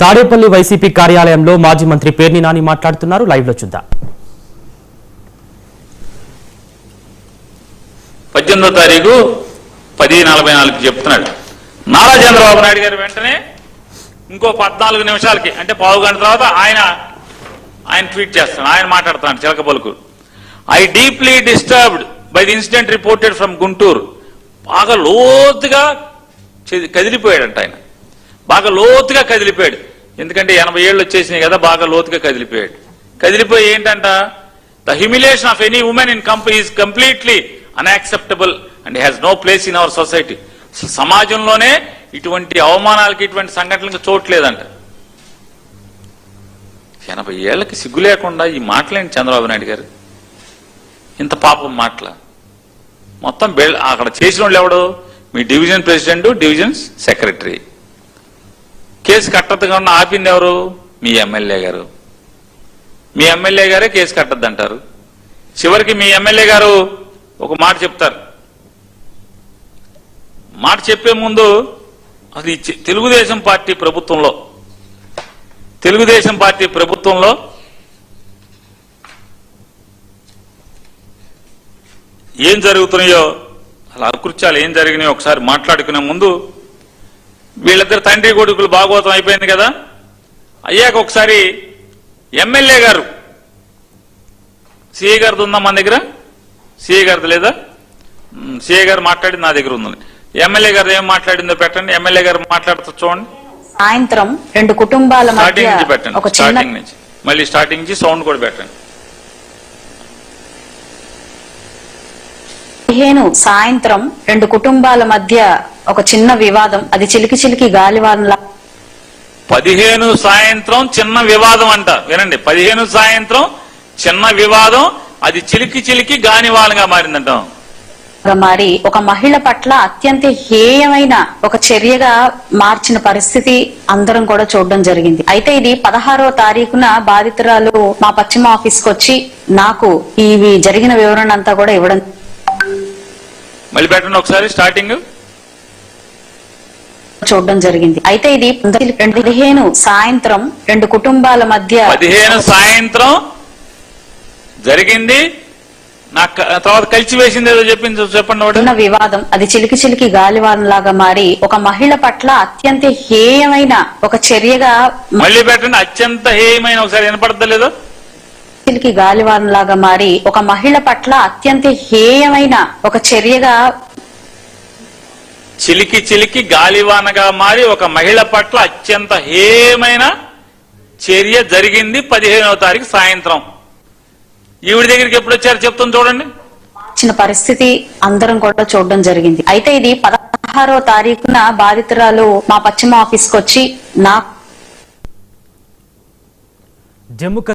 Tadepalli YCP కార్యాలయంలో మాజీ మంత్రి పేర్ని నాని మాట్లాడుతున్నారు. లైవ్ లో చూద్దాం. 18వ తారీఖు 10:44 చెప్తున్నాడు. నారా చంద్రబాబు నాయుడు గారు వెంటనే ఇంకో 14 నిమిషాలకి అంటే పావు గంట తర్వాత ఆయన ట్వీట్ చేస్తాడు. ఆయన మాట్లాడుతున్నాడు చిలక పలుకు. I deeply disturbed by the incident reported from Guntur. బాగా లోతుగా కదిలిపోయాడంట ఆయన. బాగా లోతుగా కదిలిపోయాడు. ఎందుకంటే 80 ఏళ్ళు వచ్చేసినాయి కదా, బాగా లోతుగా కదిలిపోయాడు. కదిలిపోయి ఏంటంట, the humiliation of any women in company is completely unacceptable and has no place in our society. సమాజంలోనే ఇటువంటి అవమానాలకి ఇటువంటి సంఘటనలకు చోట్లేదంట. 80 ఏళ్లకి సిగ్గు లేకుండా ఈ మాటలేంటి చంద్రబాబు నాయుడు గారు? ఇంత పాపం మాటల మొత్తం అక్కడ చేసిన వాళ్ళు ఎవడు? మీ division president, division secretary. Case కట్టద్దుగా ఉన్న ఆపింది ఎవరు? మీ ఎమ్మెల్యే గారు. మీ ఎమ్మెల్యే గారే కేసు కట్టద్దు అంటారు. చివరికి మీ ఎమ్మెల్యే గారు ఒక మాట చెప్తారు. మాట చెప్పే ముందు అది తెలుగుదేశం పార్టీ ప్రభుత్వంలో ఏం జరుగుతున్నాయో, అలా అకృత్యాలు ఏం జరిగినాయో ఒకసారి మాట్లాడుకునే ముందు, వీళ్ళిద్దరు తండ్రి కొడుకులు భాగవతం అయిపోయింది కదా, అయ్యాక ఒకసారి ఎమ్మెల్యే గారు, సిఐ గారిది ఉందా మన దగ్గర? సిఐ గారిది లేదా? సిఐ గారు మాట్లాడింది నా దగ్గర ఉందని. ఎమ్మెల్యే గారు ఏం మాట్లాడిందో పెట్టండి. ఎమ్మెల్యే గారు మాట్లాడుతూ చూడండి. సాయంత్రం 2 కుటుంబాల మధ్య స్టార్టింగ్ నుంచి పెట్టండి. స్టార్టింగ్ నుంచి మళ్ళీ స్టార్టింగ్ నుంచి సౌండ్ కూడా పెట్టండి. 15 సాయంత్రం 2 కుటుంబాల మధ్య ఒక చిన్న వివాదం, అది చిలికి చిలికి గాలివానలా. 15 సాయంత్రం చిన్న వివాదం అంట. వినండి, 15 సాయంత్రం చిన్న వివాదం, అది చిలికి చిలికి గానివాలంగా మారిందంట. మారి ఒక మహిళ పట్ల అత్యంత హేయమైన ఒక చర్యగా మార్చిన పరిస్థితి అందరం కూడా చూడడం జరిగింది. అయితే ఇది 16వ తారీఖున బాధితురాలు మా పశ్చిమ ఆఫీస్కి వచ్చి నాకు ఇవి జరిగిన వివరణ అంతా కూడా ఇవ్వడం. మళ్ళీ పెట్టండి ఒకసారి స్టార్టింగ్. చూడడం జరిగింది. అయితే ఇది 15 సాయంత్రం 2 కుటుంబాల మధ్య 15 సాయంత్రం జరిగింది. నాకు తర్వాత కలిసి వేసింది ఏదో చెప్పండి. వివాదం, అది చిలికి చిలికి గాలివానలాగా మారి ఒక మహిళ పట్ల అత్యంత హేయమైన ఒక చర్యగా. మళ్ళీ పెట్టండి. అత్యంత హేయమైన, ఒకసారి వినపడతలేదు. చిలికి గాలివానలాగా మారి ఒక మహిళ పట్ల అత్యంత హేయమైన ఒక చర్యగా. చిలికి చిలికి గాలివానగా మారి ఒక మహిళ పట్ల అత్యంత హేయమైన చర్య జరిగింది 15వ తారీఖు సాయంత్రం. ఈవిడ దగ్గరికి ఎప్పుడు వచ్చారు చెప్తాను చూడండి. చిన్న పరిస్థితి అందరం కూడా చూడడం జరిగింది. అయితే ఇది 16వ తారీఖున బాధితురాలు మా పశ్చిమ ఆఫీస్కి వచ్చి నాకు